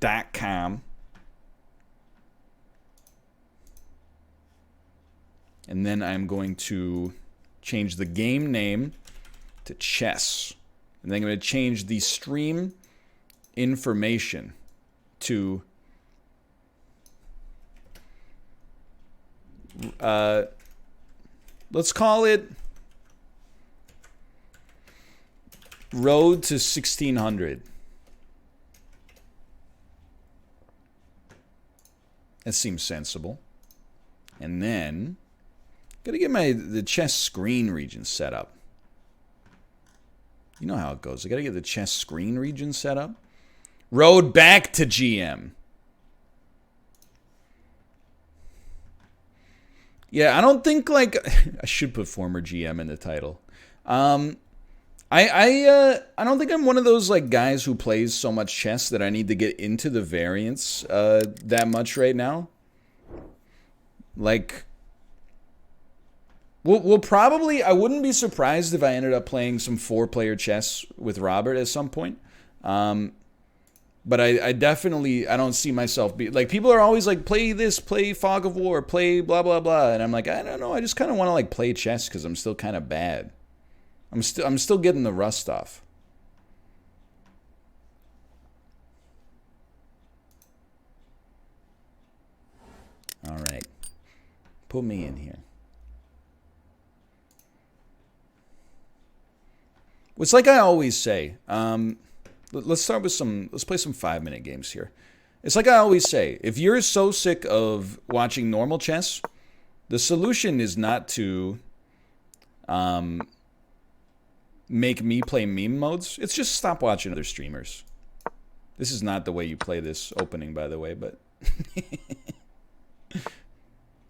.com. And then I'm going to change the game name to chess. And then I'm going to change the stream information to let's call it Road to 1600. That seems sensible. And then gotta get the chess screen region set up. You know how it goes. I gotta get the chess screen region set up. Road back to GM. Yeah, I don't think like I should put former GM in the title. I don't think I'm one of those like guys who plays so much chess that I need to get into the variants that much right now. Like, we'll probably. I wouldn't be surprised if I ended up playing some 4-player chess with Robert at some point. But I definitely, I don't see myself be like, people are always like, play this, play Fog of War, play blah blah blah, and I'm like, I don't know, I just kind of want to like play chess because I'm still kind of bad. I'm still getting the rust off. All right, put me in here. It's like I always say. Let's start with let's play some 5-minute games here. It's like I always say, if you're so sick of watching normal chess, the solution is not to make me play meme modes. It's just stop watching other streamers. This is not the way you play this opening, by the way, but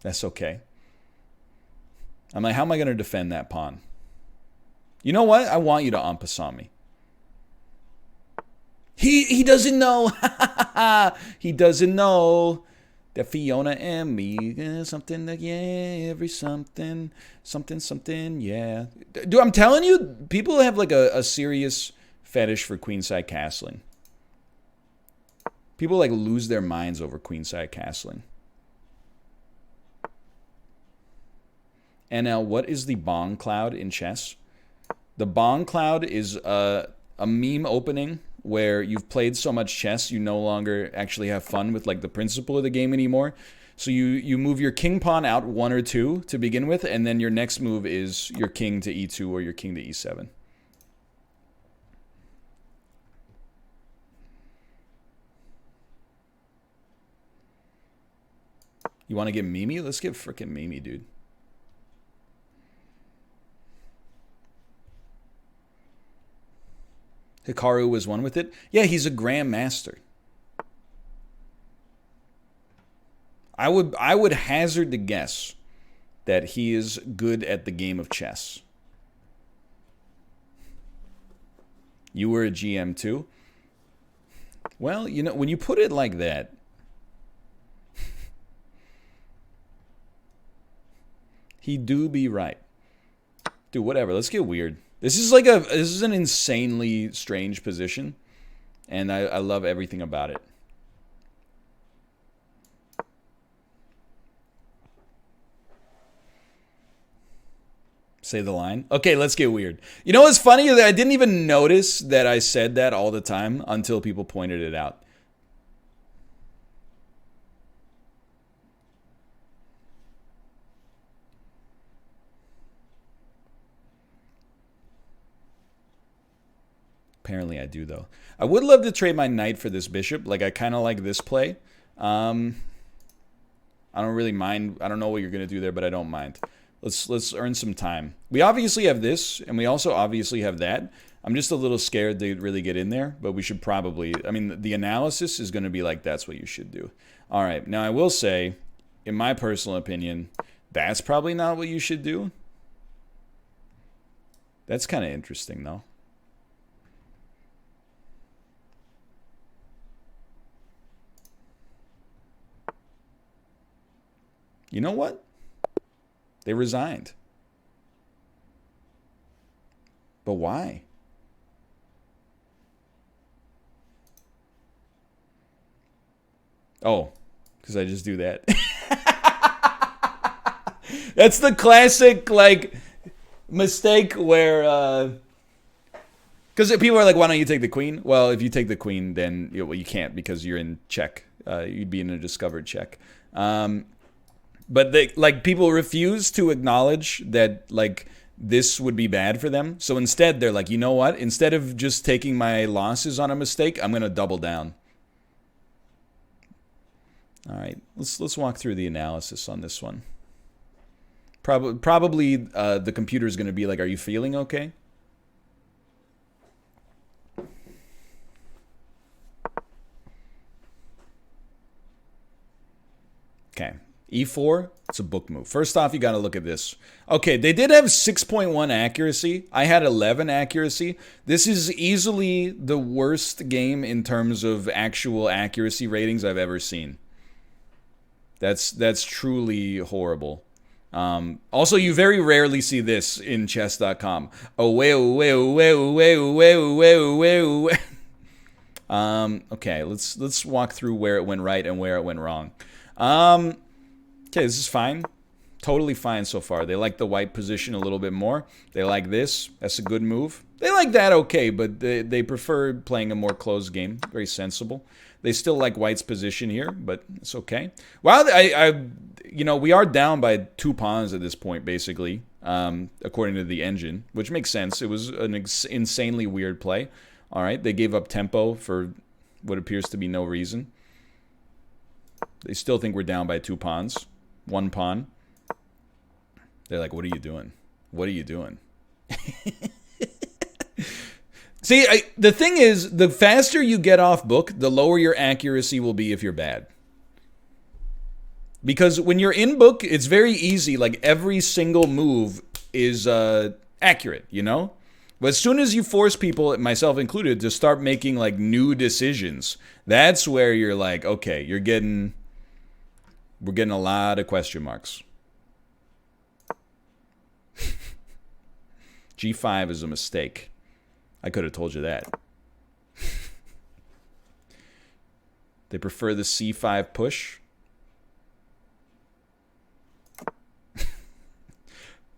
that's okay. I'm like, how am I going to defend that pawn? You know what? I want you to en passant me. He doesn't know. He doesn't know that Fiona and me something like every something yeah. Dude, I'm telling you, people have like a serious fetish for queenside castling. People like lose their minds over queenside castling. And now, what is the bong cloud in chess? The bong cloud is a meme opening where you've played so much chess you no longer actually have fun with like the principle of the game anymore. So you move your king pawn out 1 or 2 to begin with, and then your next move is your king to e2 or your king to e7. You want to get Mimi? Let's get frickin' Mimi, dude. Hikaru was one with it. Yeah, he's a grandmaster. I would hazard to guess that he is good at the game of chess. You were a GM too? Well, you know, when you put it like that, he do be right. Dude, whatever. Let's get weird. This is an insanely strange position, and I love everything about it. Say the line. Okay, let's get weird. You know what's funny? I didn't even notice that I said that all the time until people pointed it out. Apparently I do, though. I would love to trade my knight for this bishop. Like, I kind of like this play. I don't really mind. I don't know what you're going to do there, but I don't mind. Let's earn some time. We obviously have this, and we also obviously have that. I'm just a little scared to really get in there, but we should probably... I mean, the analysis is going to be like, that's what you should do. All right. Now, I will say, in my personal opinion, that's probably not what you should do. That's kind of interesting, though. You know what? They resigned. But why? Oh, because I just do that. That's the classic, like, mistake where, because people are like, why don't you take the queen? Well, if you take the queen, then you can't because you're in check. You'd be in a discovered check. But people refuse to acknowledge that, like, this would be bad for them. So instead, they're like, you know what? Instead of just taking my losses on a mistake, I'm going to double down. All right, let's walk through the analysis on this one. Probably the computer is going to be like, are you feeling okay? Okay. E4, it's a book move. First off, you got to look at this. Okay, they did have 6.1 accuracy. I had 11 accuracy. This is easily the worst game in terms of actual accuracy ratings I've ever seen. That's truly horrible. Also, you very rarely see this in chess.com. Okay, let's walk through where it went right and where it went wrong. Okay, this is fine. Totally fine so far. They like the white position a little bit more. They like this. That's a good move. They like that okay, but they prefer playing a more closed game. Very sensible. They still like white's position here, but it's okay. Well, we are down by 2 pawns at this point, basically, according to the engine, which makes sense. It was an insanely weird play. All right, they gave up tempo for what appears to be no reason. They still think we're down by 2 pawns. 1 pawn. They're like, what are you doing? What are you doing? See, the thing is, the faster you get off book, the lower your accuracy will be if you're bad. Because when you're in book, it's very easy. Like, every single move is accurate, you know? But as soon as you force people, myself included, to start making, like, new decisions, that's where you're like, okay, we're getting a lot of question marks. G5 is a mistake. I could have told you that. They prefer the C5 push.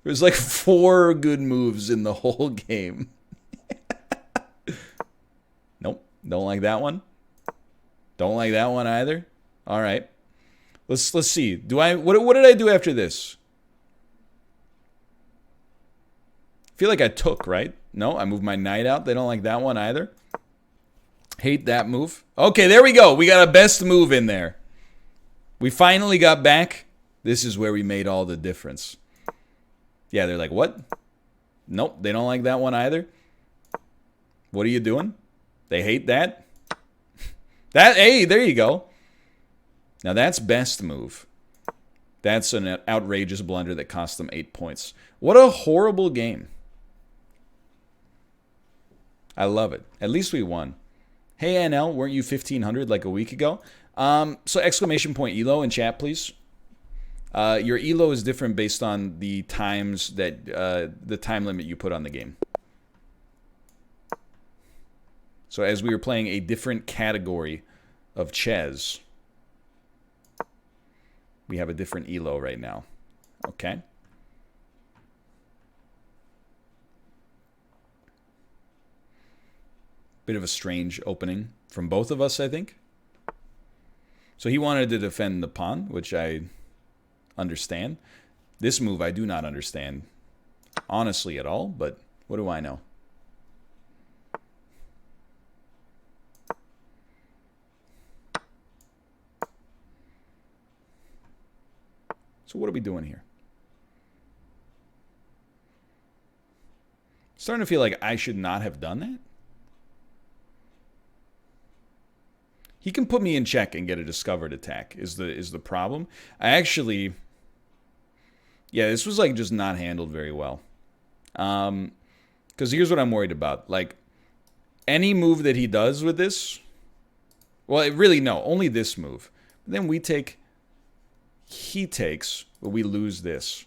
There's like 4 good moves in the whole game. Nope. Don't like that one. Don't like that one either. All right. Let's see. What did I do after this? I feel like I took, right? No, I moved my knight out. They don't like that one either. Hate that move. Okay, there we go. We got a best move in there. We finally got back. This is where we made all the difference. Yeah, they're like, what? Nope, they don't like that one either. What are you doing? They hate that. Hey, there you go. Now that's best move. That's an outrageous blunder that cost them 8 points. What a horrible game. I love it. At least we won. Hey, NL, weren't you 1,500 like a week ago? So exclamation point ELO in chat, please. Your ELO is different based on the times that the time limit you put on the game. So as we were playing a different category of chess, we have a different ELO right now. Okay. Bit of a strange opening from both of us, I think. So he wanted to defend the pawn, which I understand. This move I do not understand, honestly, at all, but what do I know? So what are we doing here? Starting to feel like I should not have done that. He can put me in check and get a discovered attack is the problem. I actually, yeah, this was like just not handled very well. Because here's what I'm worried about. Like, any move that he does with this, well, really, no, only this move. Then we take, he takes, but we lose this.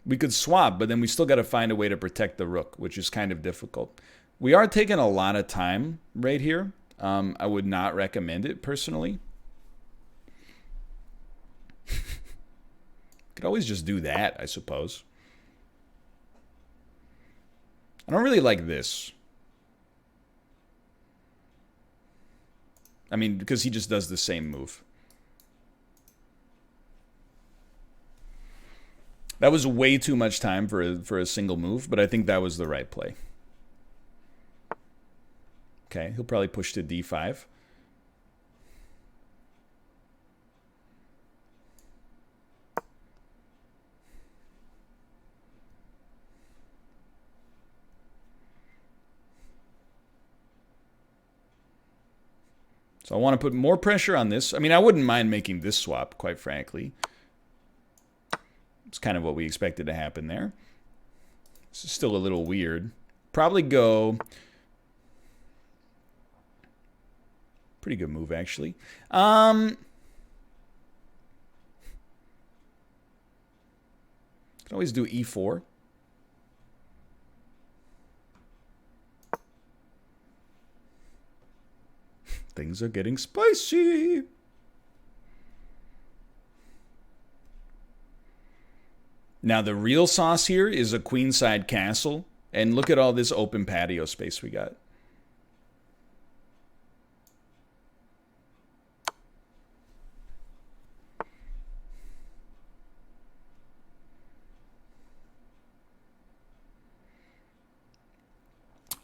We could swap, but then we still got to find a way to protect the rook, which is kind of difficult. We are taking a lot of time right here. I would not recommend it personally. Could always just do that, I suppose. I don't really like this. I mean, because he just does the same move. That was way too much time for a single move, but I think that was the right play. Okay, he'll probably push to d5. So I want to put more pressure on this. I mean, I wouldn't mind making this swap, quite frankly. It's kind of what we expected to happen there. This is still a little weird. Probably go... Pretty good move, actually. Can always do e4. Things are getting spicy. Now, the real sauce here is a queenside castle. And look at all this open patio space we got.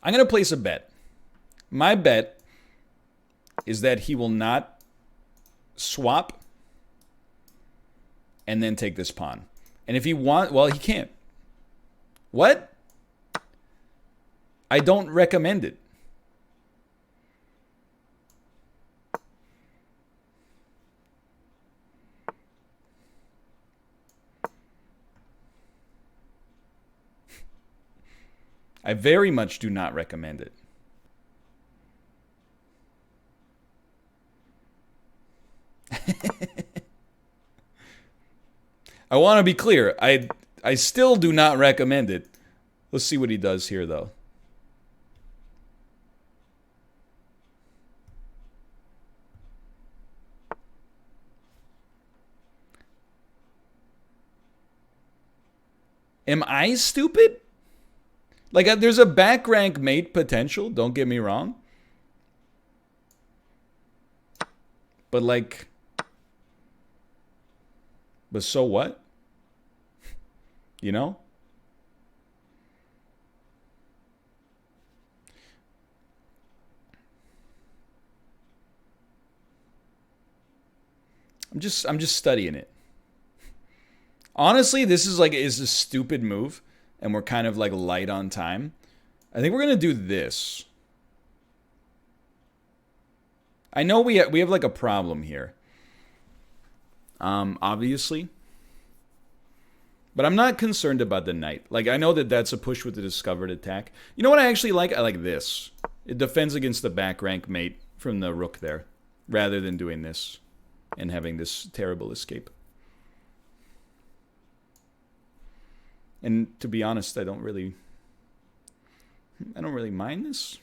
I'm going to place a bet. My bet is that he will not swap and then take this pawn. And if he well, he can't. What? I don't recommend it. I very much do not recommend it. I want to be clear. I still do not recommend it. Let's see what he does here, though. Am I stupid? Like, there's a back rank mate potential, don't get me wrong. But, like... But so what? You know? I'm just studying it. Honestly, this is a stupid move, and we're kind of like light on time. I think we're gonna do this. I know we have like a problem here. Obviously. But I'm not concerned about the knight. Like, I know that that's a push with the discovered attack. You know what I actually like? I like this. It defends against the back rank mate from the rook there, rather than doing this and having this terrible escape. And to be honest, I don't really mind this.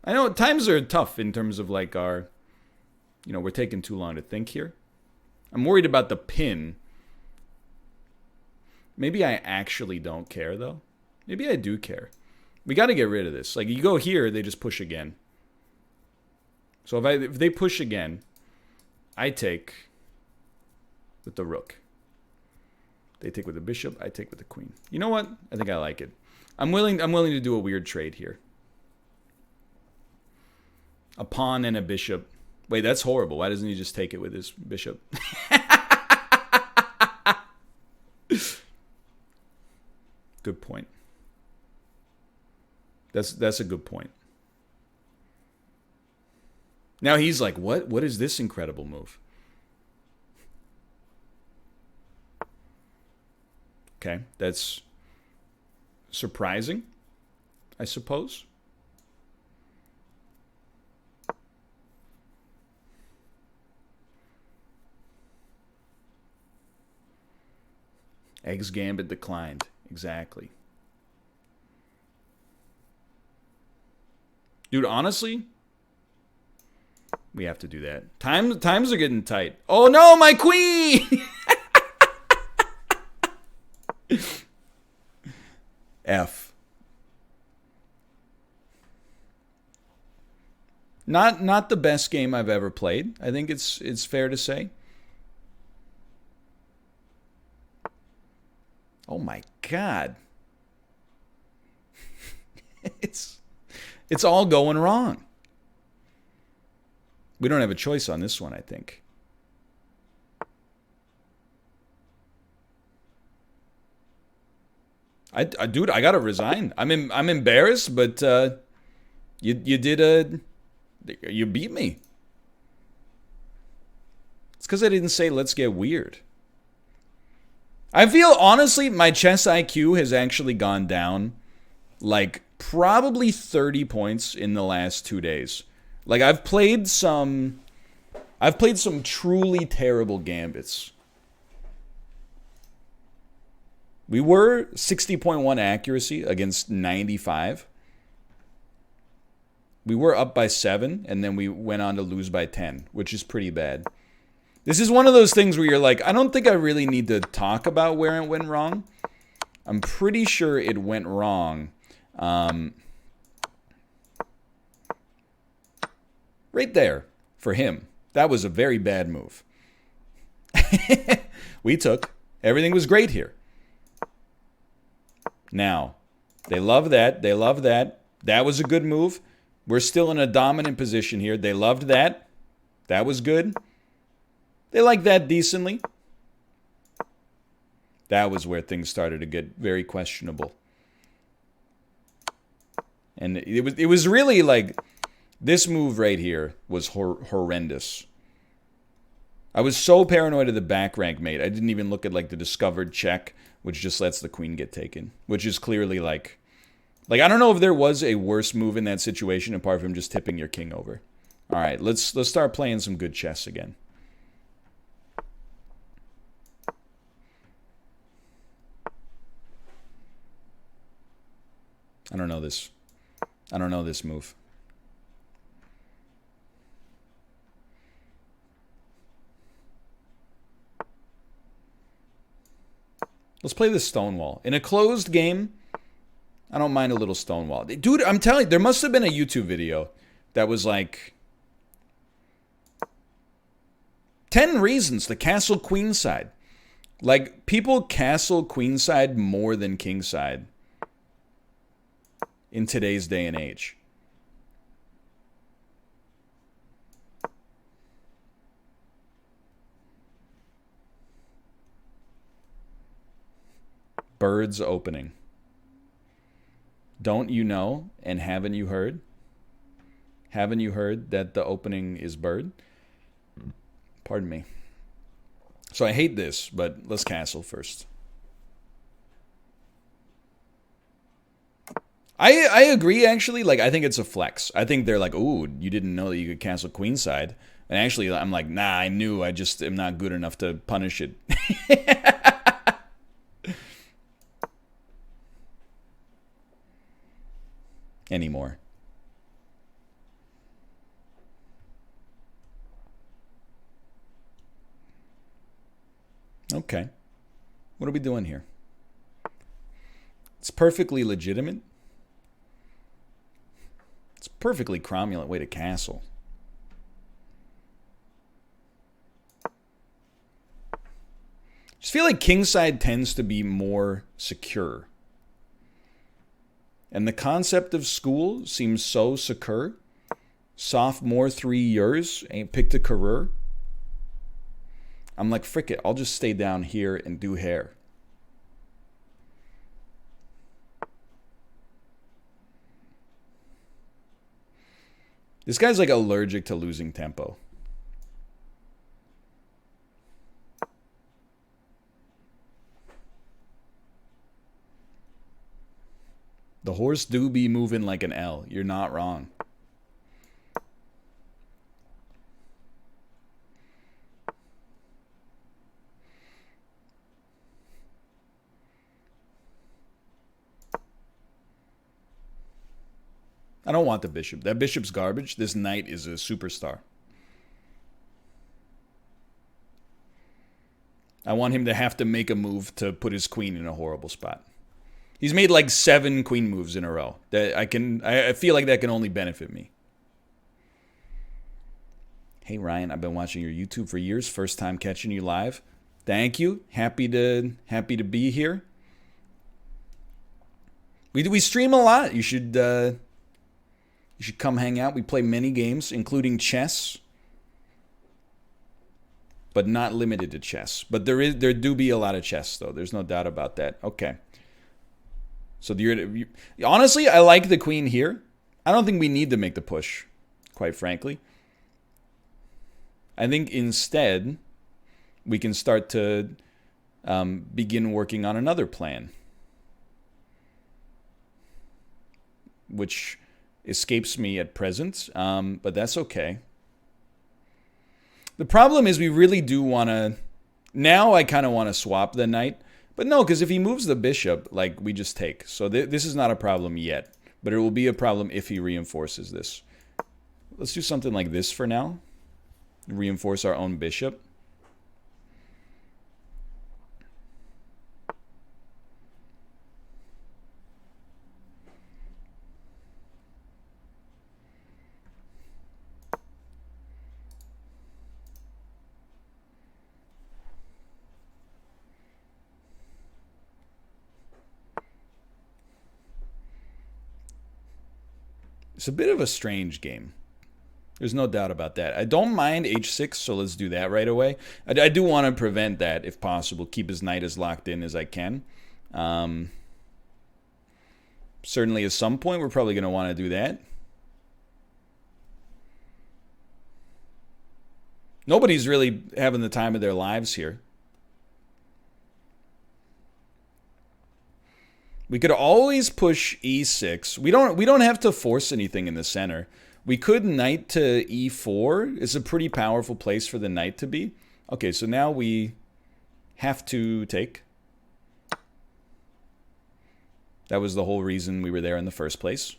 I know times are tough in terms of like our, we're taking too long to think here. I'm worried about the pin. Maybe I actually don't care, though. Maybe I do care. We got to get rid of this. Like, you go here, they just push again. So if they push again, I take with the rook. They take with the bishop, I take with the queen. You know what? I think I like it. I'm willing to do a weird trade here. A pawn and a bishop. Wait, that's horrible. Why doesn't he just take it with his bishop? Good point. That's a good point. Now he's like, what? What is this incredible move? Okay, that's surprising, I suppose. Eggs Gambit declined. Exactly. Dude, honestly, we have to do that. Times are getting tight. Oh no, my queen! F. Not the best game I've ever played. I think it's fair to say. Oh my god. it's all going wrong. We don't have a choice on this one, I think. Dude, I gotta resign. I'm embarrassed, but you beat me. It's because I didn't say let's get weird. I feel honestly my chess IQ has actually gone down like probably 30 points in the last 2 days. Like I've played some truly terrible gambits. We were 60.1 accuracy against 95. We were up by 7, and then we went on to lose by 10, which is pretty bad. This is one of those things where you're like, I don't think I really need to talk about where it went wrong. I'm pretty sure it went wrong. Right there for him. That was a very bad move. We took. Everything was great here. Now, they love that. They love that. That was a good move. We're still in a dominant position here. They loved that. That was good. They like that decently. That was where things started to get very questionable. And it was really like this move right here was horrendous. I was so paranoid of the back rank mate. I didn't even look at like the discovered check, which just lets the queen get taken, which is clearly like I don't know if there was a worse move in that situation apart from just tipping your king over. All right, let's start playing some good chess again. I don't know this. I don't know this move. Let's play the Stonewall. In a closed game, I don't mind a little Stonewall. Dude, I'm telling you, there must have been a YouTube video that was like 10 reasons to castle queenside. Like, people castle queenside more than kingside in today's day and age. Birds opening. Don't you know and haven't you heard? Haven't you heard that the opening is bird? Pardon me. So I hate this, but let's castle first. I agree, actually. Like, I think it's a flex. I think they're like, ooh, you didn't know that you could castle queenside. And actually, I'm like, nah, I knew. I just am not good enough to punish it. Anymore. Okay. What are we doing here? It's perfectly legitimate. It's a perfectly cromulent way to castle. Just feel like kingside tends to be more secure. And the concept of school seems so secure. Sophomore 3 years, ain't picked a career. I'm like, frick it, I'll just stay down here and do hair. This guy's like allergic to losing tempo. The horse do be moving like an L. You're not wrong. I don't want the bishop. That bishop's garbage. This knight is a superstar. I want him to have to make a move to put his queen in a horrible spot. He's made like 7 queen moves in a row. That I feel like that can only benefit me. Hey Ryan, I've been watching your YouTube for years. First time catching you live. Thank you. Happy to be here. We stream a lot. You should come hang out. We play many games, including chess, but not limited to chess. But there do be a lot of chess though. There's no doubt about that. Okay. So honestly, I like the queen here. I don't think we need to make the push, quite frankly. I think instead we can start to begin working on another plan, which escapes me at present, but that's okay. The problem is we really do want to... Now I kind of want to swap the knight. But no, because if he moves the bishop, like, we just take. So this is not a problem yet. But it will be a problem if he reinforces this. Let's do something like this for now. Reinforce our own bishop. It's a bit of a strange game. There's no doubt about that. I don't mind h6, so let's do that right away. I do want to prevent that if possible. Keep his knight as locked in as I can. Certainly at some point we're probably going to want to do that. Nobody's really having the time of their lives here. We could always push e6. We don't have to force anything in the center. We could knight to e4. It's a pretty powerful place for the knight to be. Okay, so now we have to take. That was the whole reason we were there in the first place.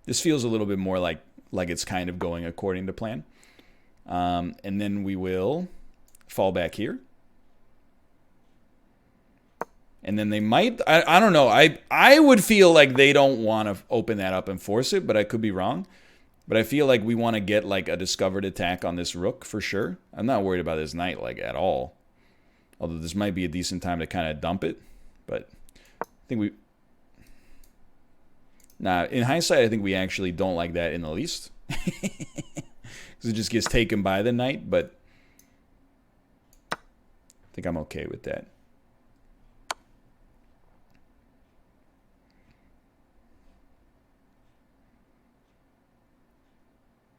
This feels a little bit more like it's kind of going according to plan. And then we will fall back here. And then they might, I don't know. I would feel like they don't want to open that up and force it, but I could be wrong. But I feel like we want to get like a discovered attack on this rook for sure. I'm not worried about this knight like at all. Although this might be a decent time to kind of dump it. But I think we... Nah, in hindsight, I think we actually don't like that in the least. Because it just gets taken by the knight, but I think I'm okay with that.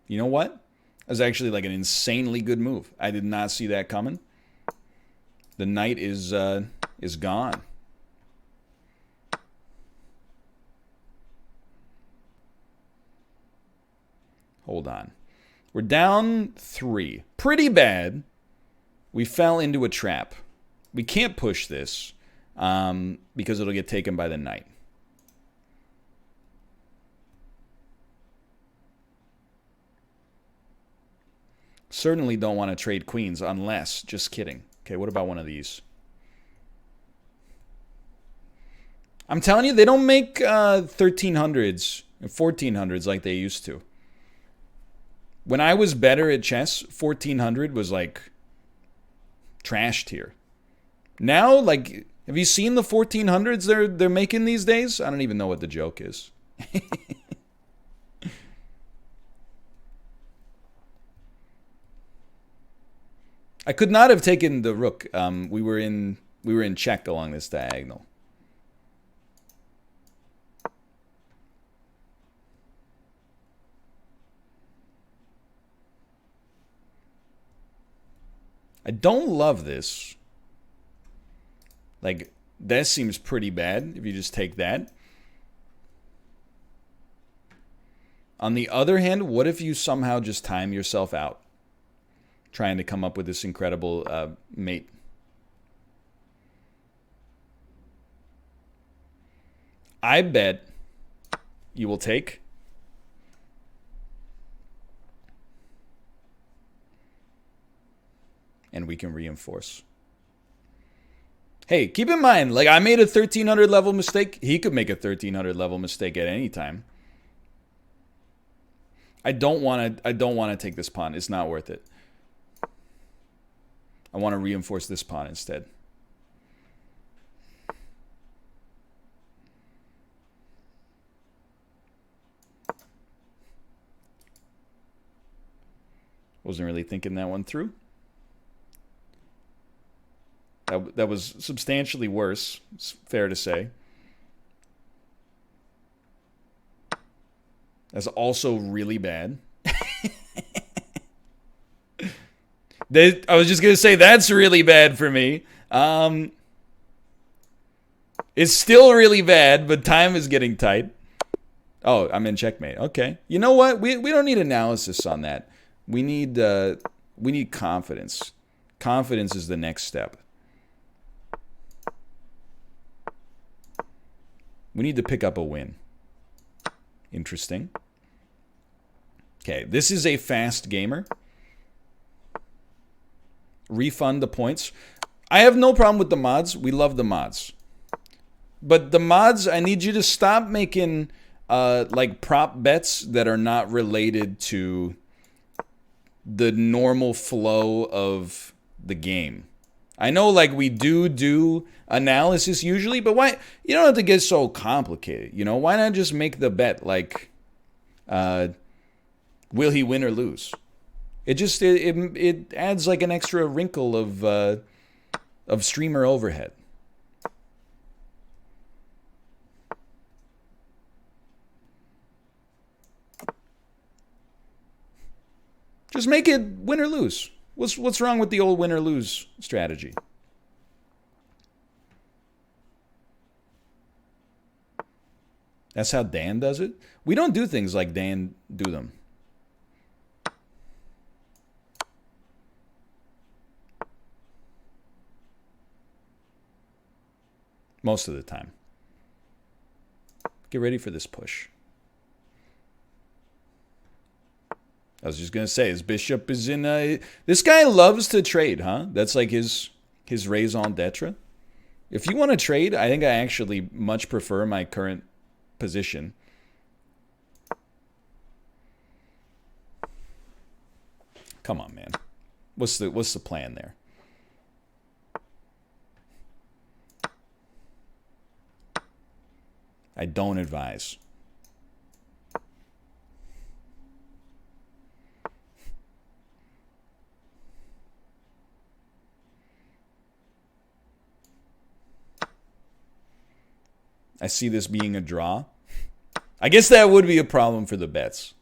You know what? That was actually like an insanely good move. I did not see that coming. The knight is gone. Hold on. We're down 3. Pretty bad. We fell into a trap. We can't push this because it'll get taken by the knight. Certainly don't want to trade queens unless... Just kidding. Okay, what about one of these? I'm telling you, they don't make 1300s and 1400s like they used to. When I was better at chess, 1400 was like trash tier. Now, like, have you seen the 1400s they're making these days? I don't even know what the joke is. I could not have taken the rook. We were in check along this diagonal. I don't love this. Like, that seems pretty bad if you just take that. On the other hand, what if you somehow just time yourself out? trying to come up with this incredible mate. I bet you will take. And we can reinforce. Hey, keep in mind, like, I made a 1300 level mistake. He could make a 1300 level mistake at any time. I don't want to take this pawn. It's not worth it. I want to reinforce this pawn instead. Wasn't really thinking that one through. That was substantially worse, it's fair to say. That's also really bad. I was just going to say that's really bad for me. It's still really bad, but time is getting tight. Oh, I'm in checkmate. Okay. You know what? We don't need analysis on that. We need confidence. Confidence is the next step. We need to pick up a win. Interesting. Okay, this is a fast gamer. Refund the points. I have no problem with the mods. We love the mods. But the mods, I need you to stop making like prop bets that are not related to the normal flow of the game. I know, like, we do analysis usually, but why? You don't have to get so complicated, you know? Why not just make the bet, like, will he win or lose? It just, it adds, like, an extra wrinkle of streamer overhead. Just make it win or lose. What's wrong with the old win or lose strategy? That's how Dan does it? We don't do things like Dan do them. Most of the time. Get ready for this push. I was just going to say, his bishop is in a... This guy loves to trade, huh? That's like his raison d'etre. If you want to trade, I think I actually much prefer my current position. Come on, man. What's the plan there? I don't advise. I see this being a draw. I guess that would be a problem for the bets.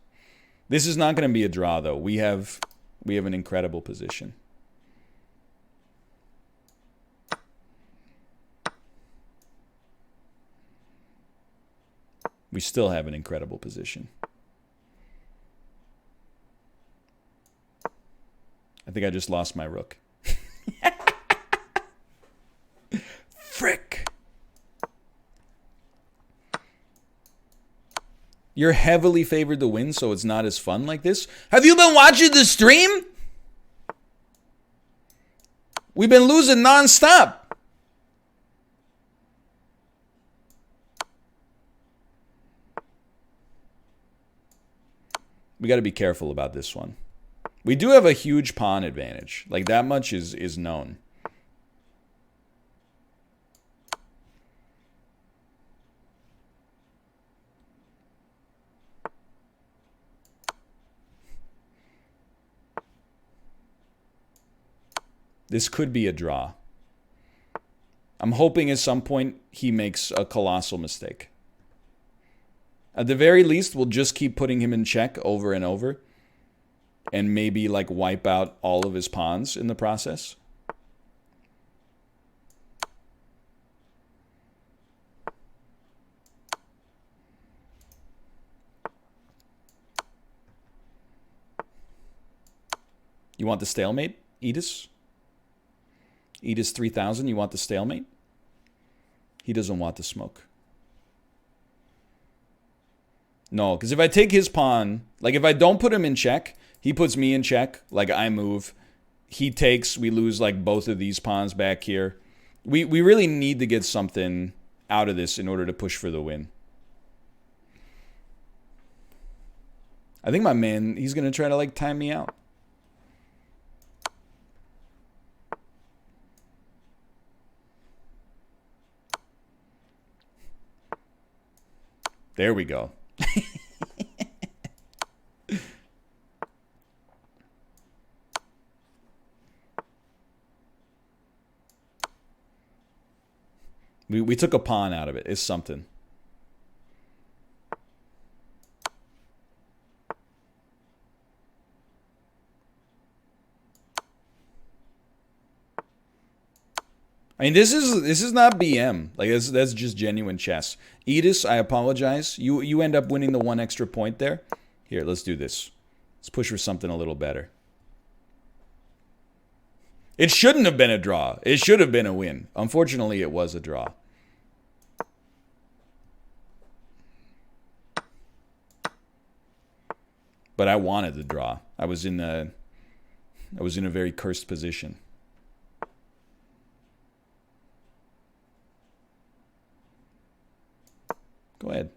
This is not going to be a draw, though. We have an incredible position. We still have an incredible position. I think I just lost my rook. Frick. You're heavily favored to win, so it's not as fun like this. Have you been watching the stream? We've been losing nonstop. We got to be careful about this one. We do have a huge pawn advantage. Like, that much is known. This could be a draw. I'm hoping at some point he makes a colossal mistake. At the very least, we'll just keep putting him in check over and over. And maybe, like, wipe out all of his pawns in the process. You want the stalemate, Edis? Edis 3000, you want the stalemate? He doesn't want the smoke. No, because if I take his pawn, like if I don't put him in check, he puts me in check, like I move. He takes, we lose like both of these pawns back here. We really need to get something out of this in order to push for the win. I think my man, he's going to try to like time me out. There we go. We took a pawn out of it. It's something. I mean, this is not BM. Like that's just genuine chess. Edis, I apologize. You end up winning the 1 extra point there. Here, let's do this. Let's push for something a little better. It shouldn't have been a draw. It should have been a win. Unfortunately, it was a draw. But I wanted the draw. I was in a very cursed position. Go ahead.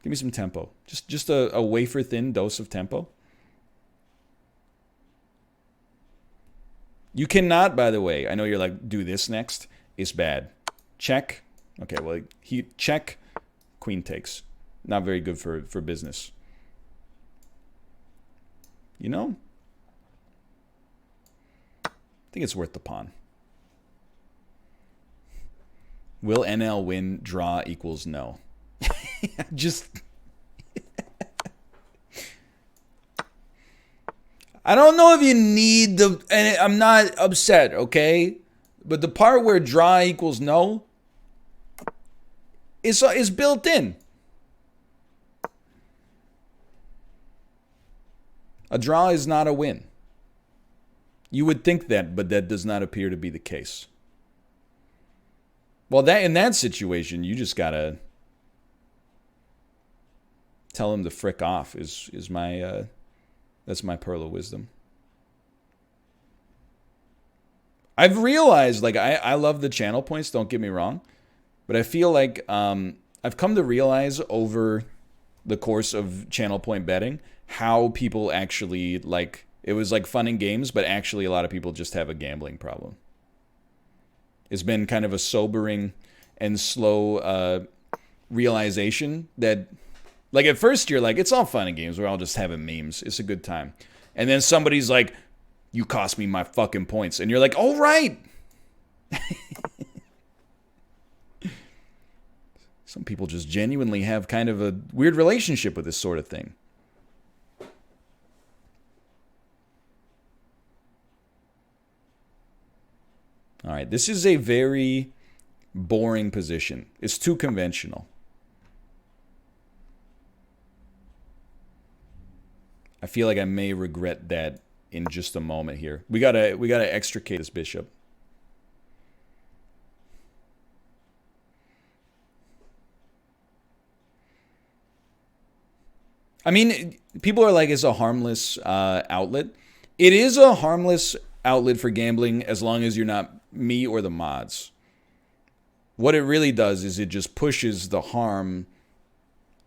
Give me some tempo. Just a wafer thin dose of tempo. You cannot, by the way, I know you're like, do this next. It's bad. Check. Okay, well, he check. Queen takes. Not very good for business. You know? I think it's worth the pawn. Will NL win? Draw equals no. Just... I don't know if you need the... And I'm not upset, okay? But the part where draw equals no is built in. A draw is not a win. You would think that, but that does not appear to be the case. Well, that in that situation, you just gotta tell him to frick off. Is my that's my pearl of wisdom. I've realized, like, I love the channel points. Don't get me wrong, but I feel like I've come to realize over the course of channel point betting how people actually, like, it was like fun and games, but actually a lot of people just have a gambling problem. It's been kind of a sobering and slow realization that, like, at first you're like, it's all fun and games. We're all just having memes. It's a good time. And then somebody's like, you cost me my fucking points. And you're like, all right. Some people just genuinely have kind of a weird relationship with this sort of thing. All right, this is a very boring position. It's too conventional. I feel like I may regret that in just a moment here. We gotta extricate this bishop. I mean, people are like, it's a harmless outlet. It is a harmless outlet for gambling as long as you're not me or the mods. What it really does is it just pushes the harm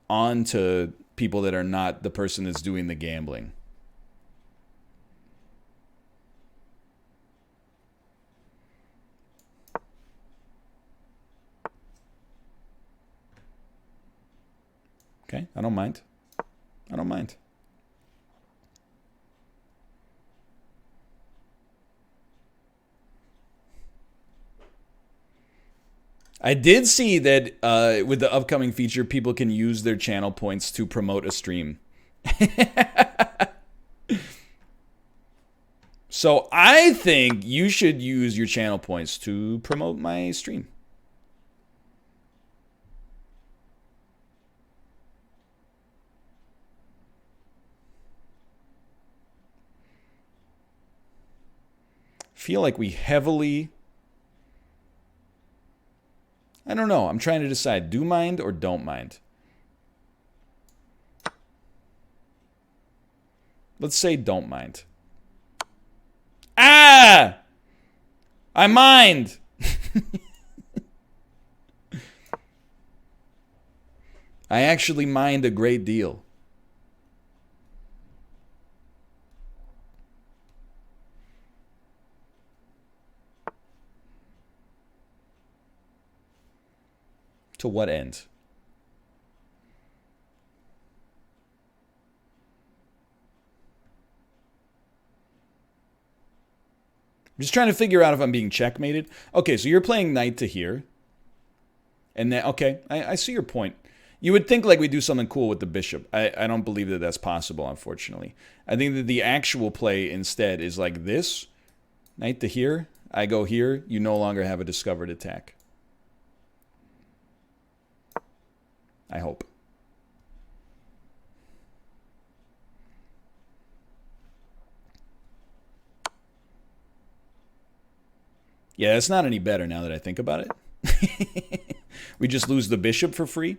onto people that are not the person that's doing the gambling. Okay, I don't mind. I don't mind. I did see that with the upcoming feature, people can use their channel points to promote a stream. So I think you should use your channel points to promote my stream. feel like we heavily... I don't know. I'm trying to decide. Do mind or don't mind? Let's say don't mind. Ah! I mind! I actually mind a great deal. To what end? I'm just trying to figure out if I'm being checkmated. Okay, so you're playing knight to here. And then, okay, I see your point. You would think like we do something cool with the bishop. I don't believe that that's possible, unfortunately. I think that the actual play instead is like this. Knight to here. I go here. You no longer have a discovered attack. I hope. Yeah, it's not any better now that I think about it. We just lose the bishop for free.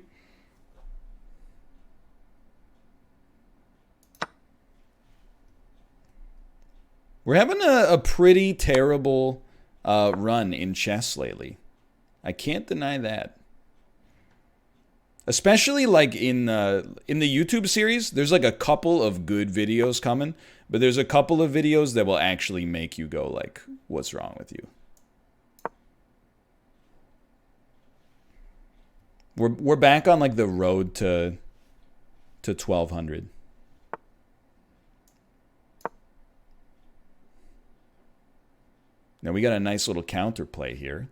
We're having a pretty terrible run in chess lately. I can't deny that. Especially like in the YouTube series, there's like a couple of good videos coming, but there's a couple of videos that will actually make you go like, what's wrong with you? We're back on like the road to 1200. Now we got a nice little counterplay here.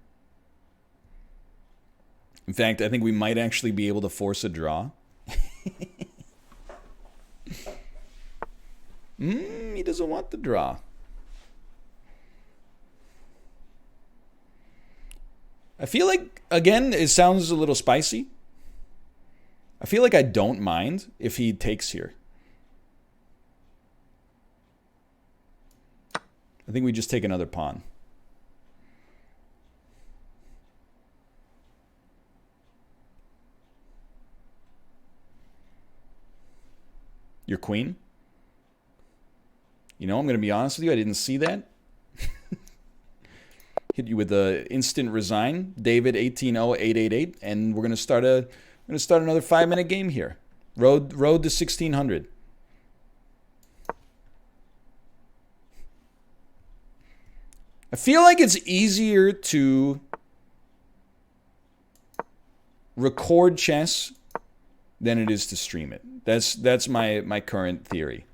In fact, I think we might actually be able to force a draw. He doesn't want the draw. I feel like, again, it sounds a little spicy. I feel like I don't mind if he takes here. I think we just take another pawn. Your queen? You know, I'm going to be honest with you. I didn't see that. Hit you with the instant resign, David 180888, and we're going to start another 5-minute game here. Road to 1600. I feel like it's easier to record chess than it is to stream it. That's my current theory.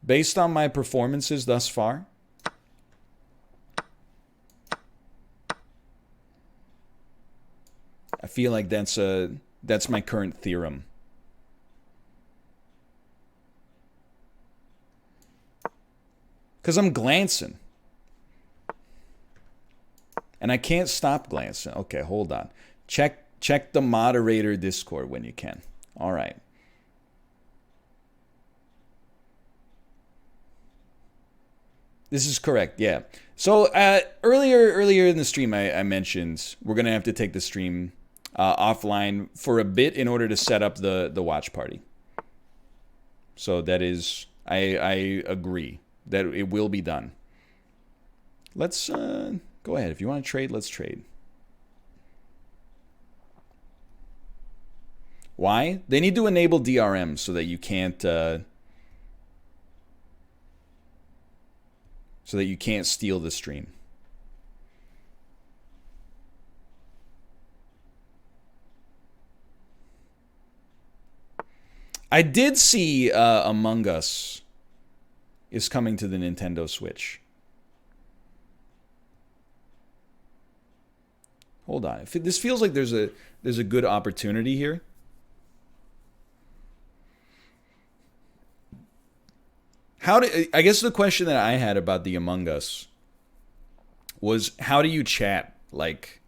Based on my performances thus far, I feel like that's my current theorem. Because I'm glancing. And I can't stop glancing. Okay, hold on. Check the moderator Discord when you can. All right. This is correct, yeah. So earlier in the stream, I mentioned we're going to have to take the stream offline for a bit in order to set up the watch party. So that is, I agree that it will be done. Let's go ahead. If you want to trade, let's trade. Why? They need to enable DRM so that you can't steal the stream. I did see Among Us is coming to the Nintendo Switch. Hold on. This feels like there's a good opportunity here. I guess the question that I had about the Among Us was, how do you chat? Like,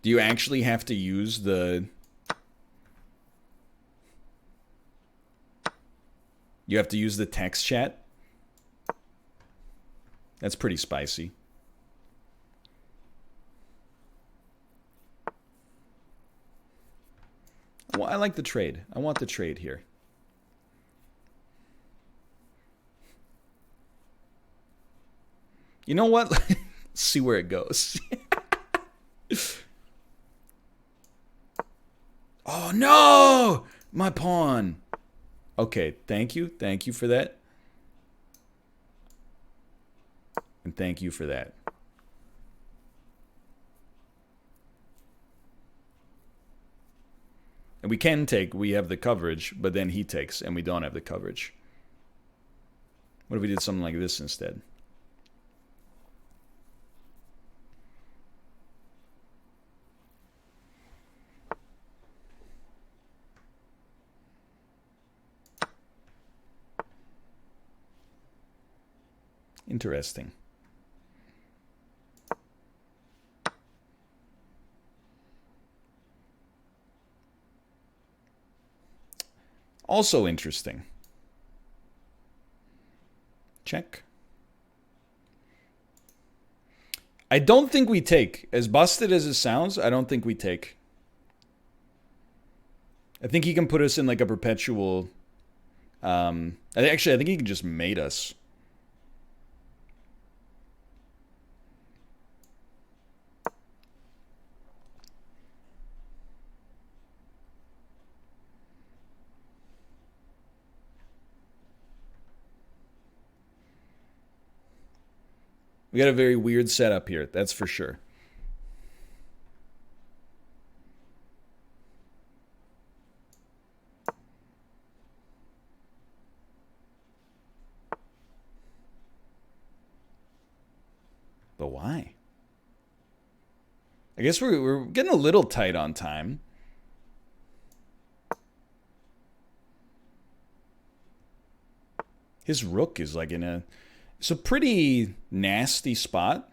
do you actually have to use the... You have to use the text chat? That's pretty spicy. Well, I like the trade. I want the trade here. You know what? Let's see where it goes. Oh, no! My pawn. Okay, thank you. Thank you for that. And thank you for that. And we can take, we have the coverage, but then he takes, and we don't have the coverage. What if we did something like this instead? Interesting. Also interesting. Check. I don't think we take. As busted as it sounds, I don't think we take. I think he can put us in like a perpetual... Actually, I think he can just mate us. We got a very weird setup here, that's for sure. But why? I guess we're getting a little tight on time. His rook is like in a... It's a pretty nasty spot.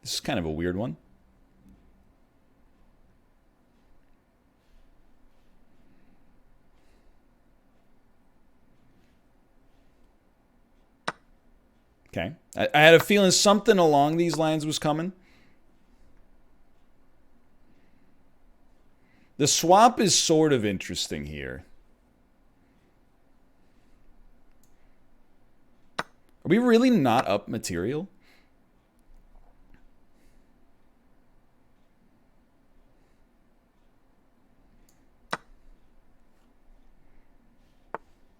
This is kind of a weird one. Okay. I had a feeling something along these lines was coming. The swap is sort of interesting here. Are we really not up material?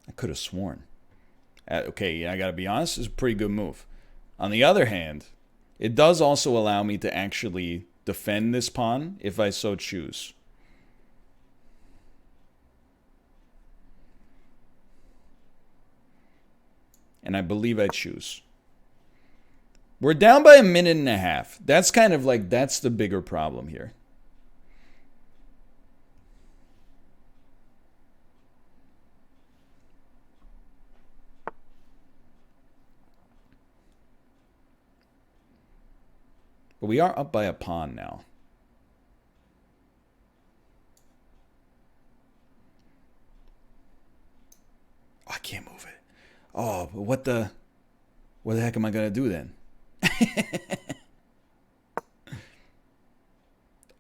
I could have sworn. Okay, yeah, I gotta be honest, it's a pretty good move. On the other hand, it does also allow me to actually defend this pawn if I so choose. And I believe I choose. We're down by a minute and a half. That's kind of like, that's the bigger problem here. But we are up by a pawn now. Oh, I can't move it. Oh, but what the heck am I going to do then?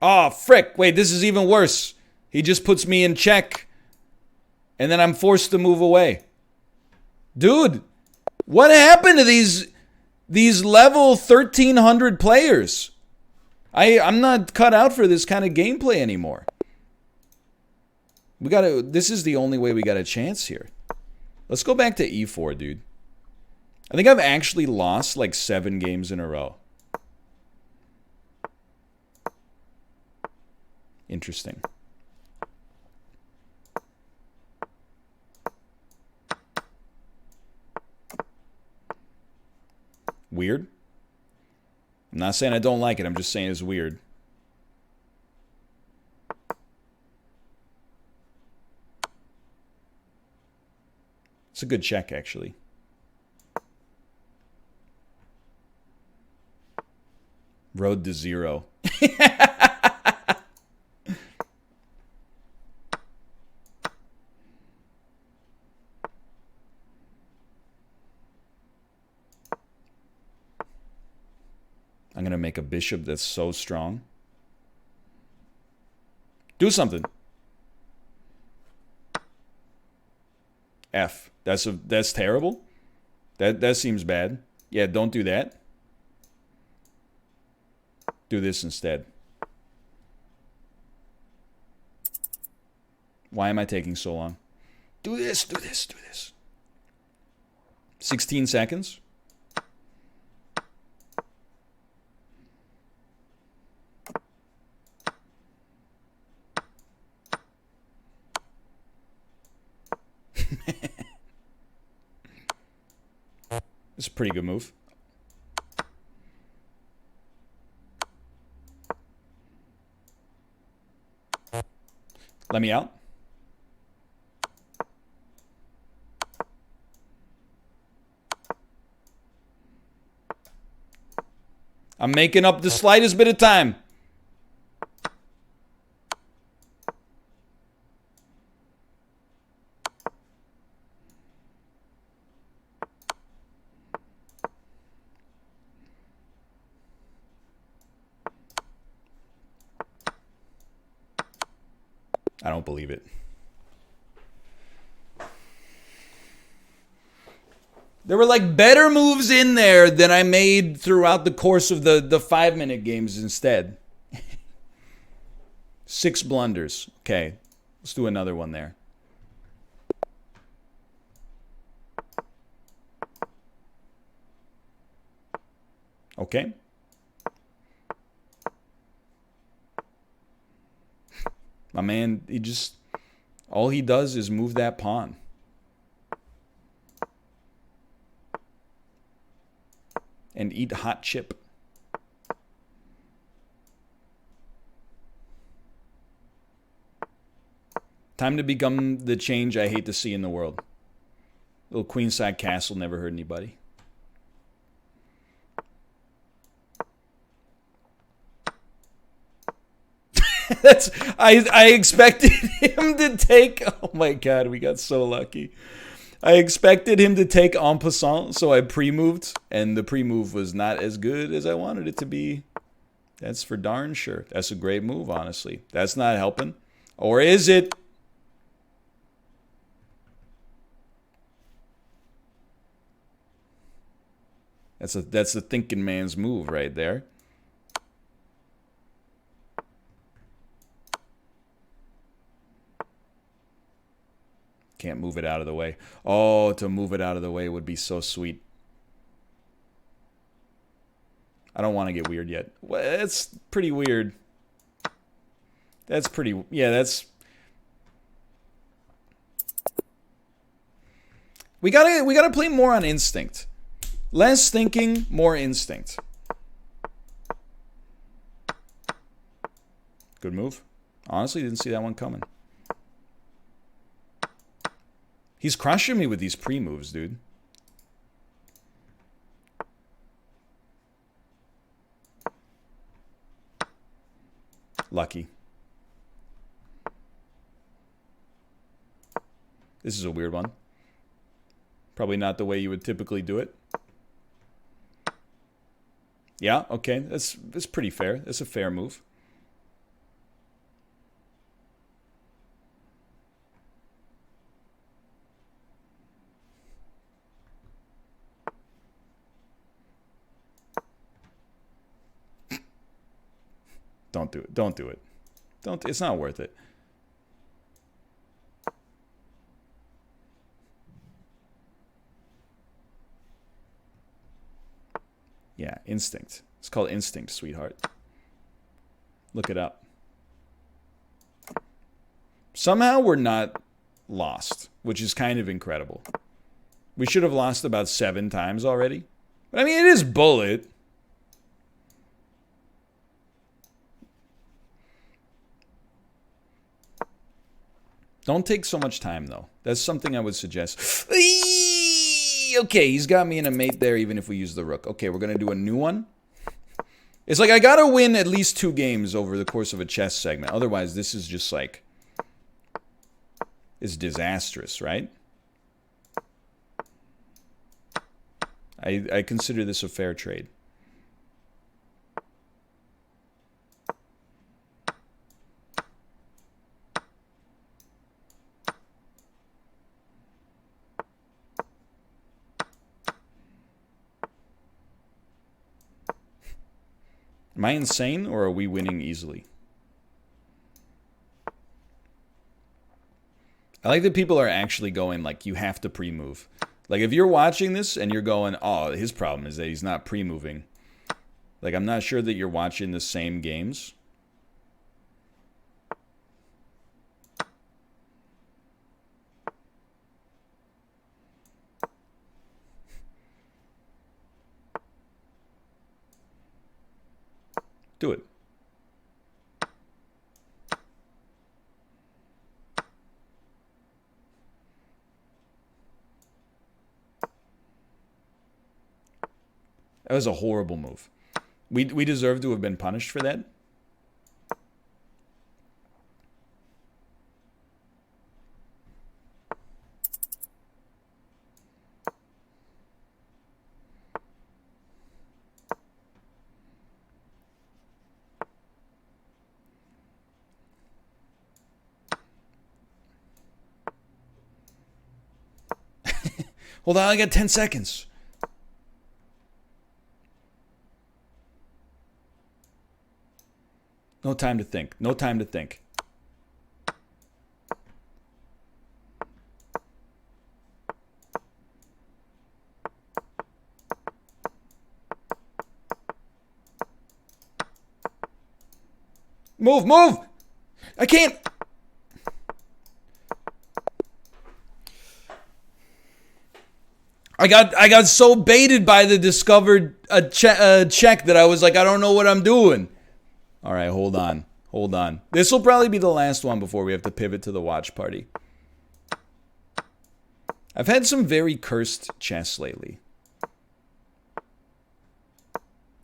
Oh, frick. Wait, this is even worse. He just puts me in check. And then I'm forced to move away. Dude, what happened to these level 1300 players? I'm not cut out for this kind of gameplay anymore. This is the only way we got a chance here. Let's go back to e4, dude. I think I've actually lost like 7 games in a row. Interesting. Weird. I'm not saying I don't like it. I'm just saying it's weird. It's a good check, actually. Road to 0. I'm going to make a bishop that's so strong. Do something. F. That's terrible. That seems bad. Yeah, don't do that. Do this instead. Why am I taking so long? Do this, do this, do this. 16 seconds. It's a pretty good move. Let me out. I'm making up the slightest bit of time. I don't believe it. There were like better moves in there than I made throughout the course of the 5-minute games instead. 6 blunders. Okay, let's do another one there. Okay. My man, all he does is move that pawn. And eat hot chip. Time to become the change I hate to see in the world. Little queenside castle never hurt anybody. I expected him to take. Oh my god, we got so lucky. I expected him to take en passant, so I pre-moved, and the pre-move was not as good as I wanted it to be. That's for darn sure. That's a great move, honestly. That's not helping. Or is it? That's the thinking man's move right there. Can't move it out of the way. Oh, to move it out of the way would be so sweet. I don't want to get weird yet. Well, that's pretty weird. That's pretty... Yeah, that's... We gotta play more on instinct. Less thinking, more instinct. Good move. Honestly, didn't see that one coming. He's crushing me with these pre-moves, dude. Lucky. This is a weird one. Probably not the way you would typically do it. Yeah, okay. That's pretty fair. That's a fair move. Don't do it. Don't do it. It's not worth it. Yeah, instinct. It's called instinct, sweetheart. Look it up. Somehow we're not lost, which is kind of incredible. We should have lost about 7 times already. But I mean, it is bullet. Don't take so much time, though. That's something I would suggest. Okay, he's got me in a mate there, even if we use the rook. Okay, we're going to do a new one. It's like I got to win at least 2 games over the course of a chess segment. Otherwise, this is just like... It's disastrous, right? I consider this a fair trade. Am I insane, or are we winning easily? I like that people are actually going, like, you have to pre-move. Like, if you're watching this and you're going, oh, his problem is that he's not pre-moving. Like, I'm not sure that you're watching the same games. Do it. That was a horrible move. We deserve to have been punished for that. Hold on, I got 10 seconds. No time to think. No time to think. Move, move! I can't. I got so baited by the discovered check that I was like, I don't know what I'm doing. All right, hold on. Hold on. This will probably be the last one before we have to pivot to the watch party. I've had some very cursed chess lately.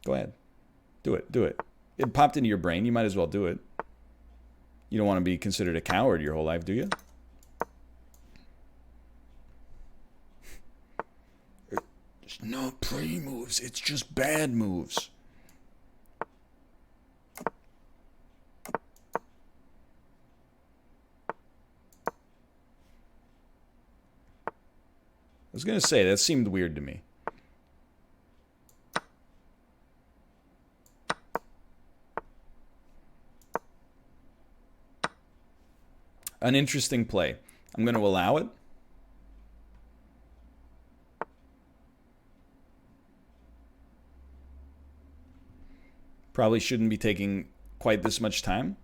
Go ahead. Do it. Do it. It popped into your brain. You might as well do it. You don't want to be considered a coward your whole life, do you? There's no pre-moves. It's just bad moves. I was going to say, that seemed weird to me. An interesting play. I'm going to allow it. Probably shouldn't be taking quite this much time.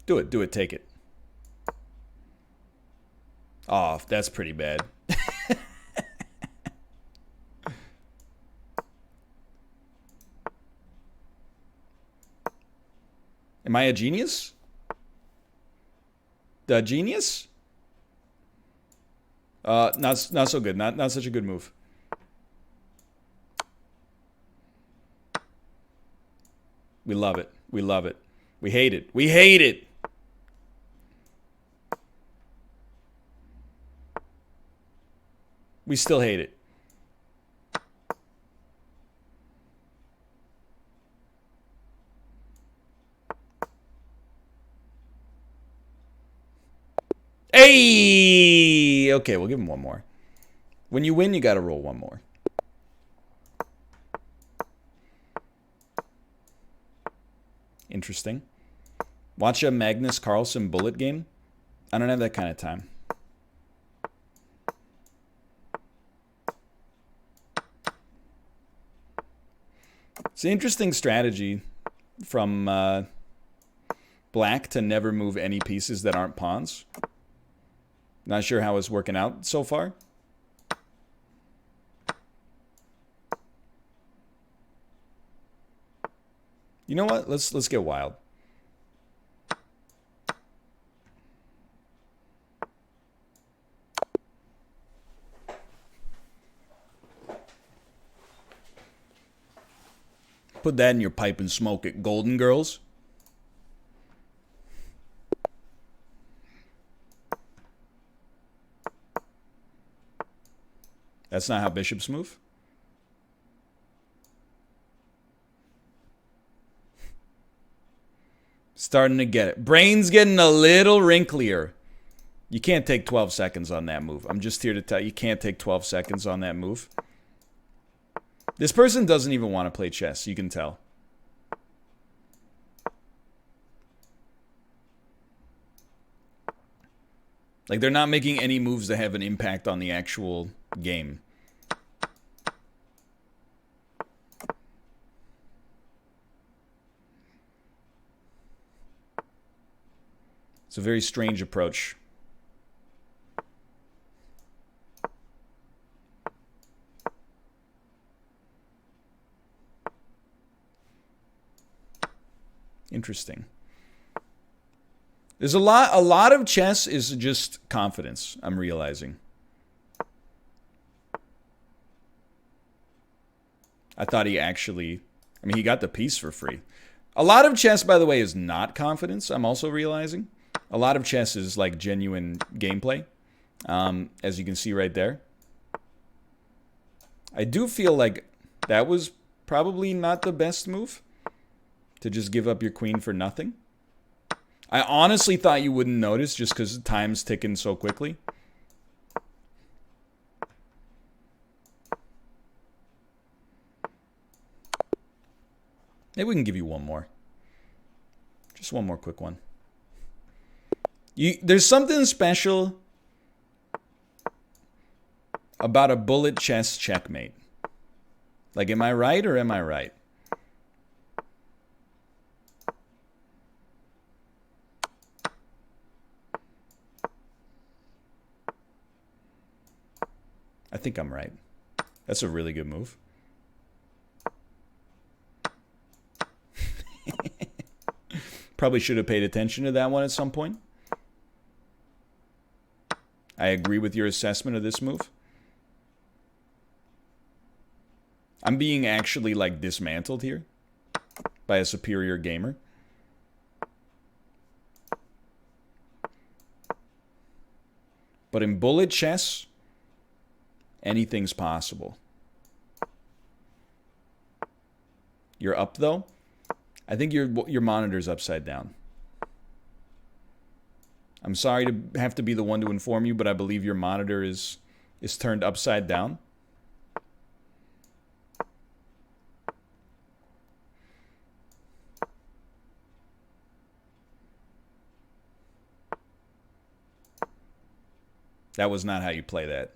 Do it, do it, take it. Oh, that's pretty bad. Am I a genius? The genius? Not so good. Not such a good move. We love it. We love it. We hate it. We hate it. We still hate it. Hey! Okay, we'll give him one more. When you win, you got to roll one more. Interesting. Watch a Magnus Carlsen bullet game? I don't have that kind of time. It's an interesting strategy from black to never move any pieces that aren't pawns. Not sure how it's working out so far. You know what? Let's get wild. Put that in your pipe and smoke it, Golden Girls. That's not how bishops move. Starting to get it. Brain's getting a little wrinklier. You can't take 12 seconds on that move. I'm just here to tell you, you can't take 12 seconds on that move. This person doesn't even want to play chess, you can tell. Like, they're not making any moves that have an impact on the actual game. It's a very strange approach. Interesting. There's a lot of chess is just confidence, I'm realizing. I thought he actually, I mean, he got the piece for free. A lot of chess, by the way, is not confidence, I'm also realizing. A lot of chess is like genuine gameplay, as you can see right there. I do feel like that was probably not the best move, to just give up your queen for nothing. I honestly thought you wouldn't notice just because time's ticking so quickly. Maybe we can give you one more. Just one more quick one. There's something special about a bullet chess checkmate. Like, am I right or am I right? I think I'm right. That's a really good move. Probably should have paid attention to that one at some point. I agree with your assessment of this move. I'm being actually, like, dismantled here by a superior gamer. But in bullet chess, anything's possible. You're up, though? I think your monitor's upside down. I'm sorry to have to be the one to inform you, but I believe your monitor is turned upside down. That was not how you play that,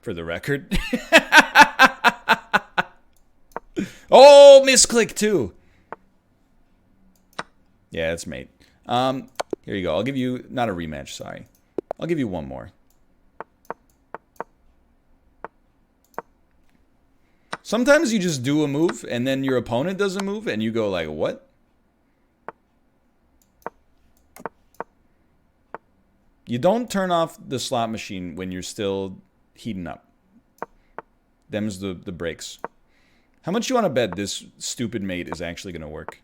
for the record. Oh, misclick too. Yeah, it's mate. Here you go. I'll give you, not a rematch, sorry. I'll give you one more. Sometimes you just do a move, and then your opponent does a move, and you go like, what? You don't turn off the slot machine when you're still heating up. Them's the breaks. How much you want to bet this stupid mate is actually going to work?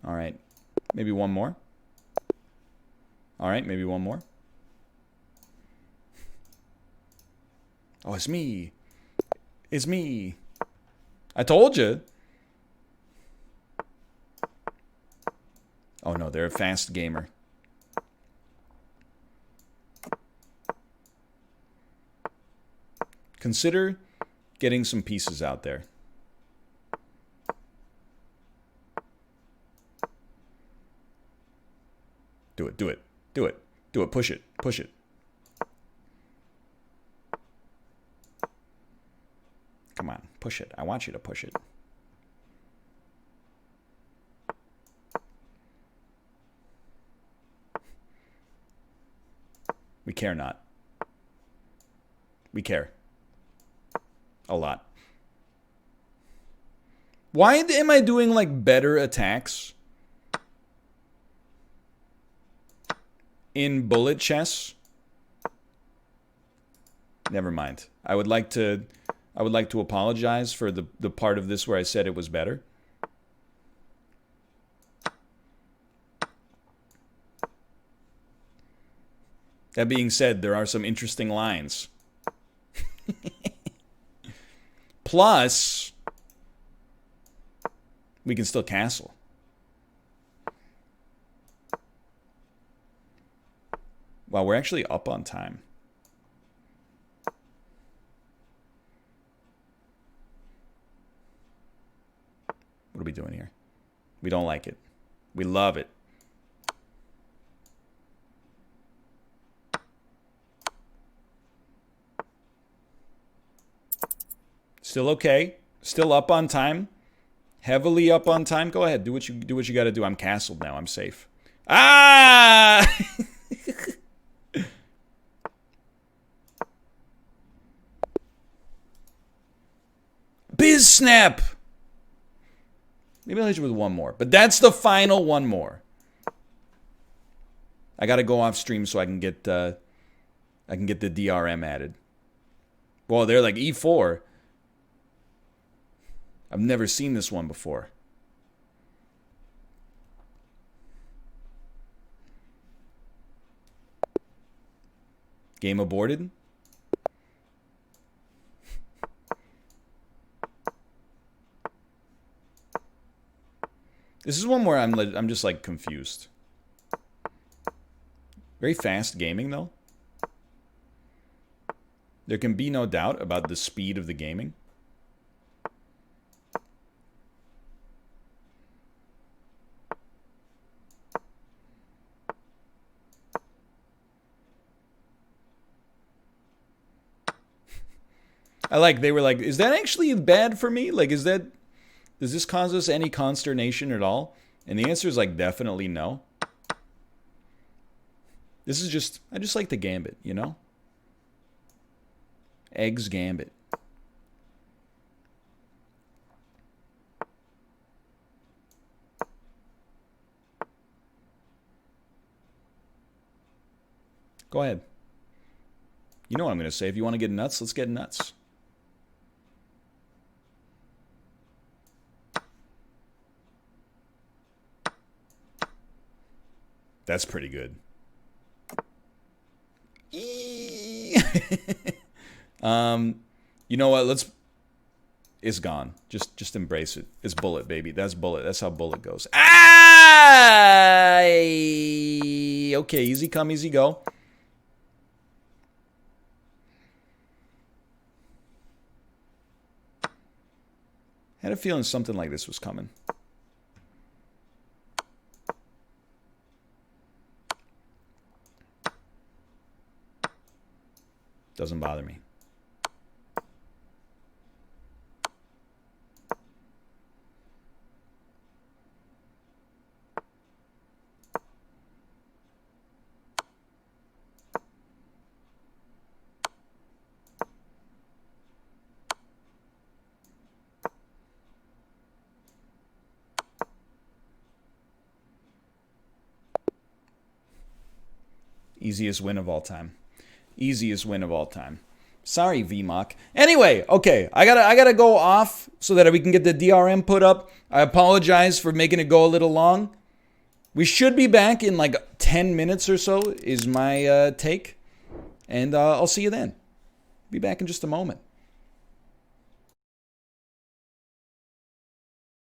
All right. Maybe one more. All right, maybe one more. Oh, it's me. It's me. I told you. Oh no, they're a fast gamer. Consider getting some pieces out there. Do it, do it, do it, do it, push it, push it. Come on, push it. I want you to push it. We care not. We care. A lot. Why am I doing, like, better attacks in bullet chess? Never mind. I would like to apologize for the part of this where I said it was better. That being said, there are some interesting lines. Plus, We can still castle. Wow, we're actually up on time. What are we doing here? We don't like it. We love it. Still okay. Still up on time. Heavily up on time. Go ahead. Do what you got to do. I'm castled now. I'm safe. Ah! Biz snap. Maybe I'll hit you with one more. But that's the final one more. I got to go off stream so I can get the DRM added. Well, they're like E4. I've never seen this one before. Game aborted. This is one where I'm just like confused. Very fast gaming though. There can be no doubt about the speed of the gaming. They were like, is that actually bad for me? Like, does this cause us any consternation at all? And the answer is like, definitely no. This is just, I just like the gambit, you know? Eggs gambit. Go ahead. You know what I'm going to say. If you want to get nuts, let's get nuts. That's pretty good. You know what? It's gone. Just embrace it. It's bullet, baby. That's bullet. That's how bullet goes. Ah! Okay, easy come, easy go. Had a feeling something like this was coming. Doesn't bother me. Easiest win of all time. Easiest win of all time. Sorry, VMOC. Anyway, okay, I gotta go off so that we can get the DRM put up. I apologize for making it go a little long. We should be back in like 10 minutes or so is my take. And I'll see you then. Be back in just a moment.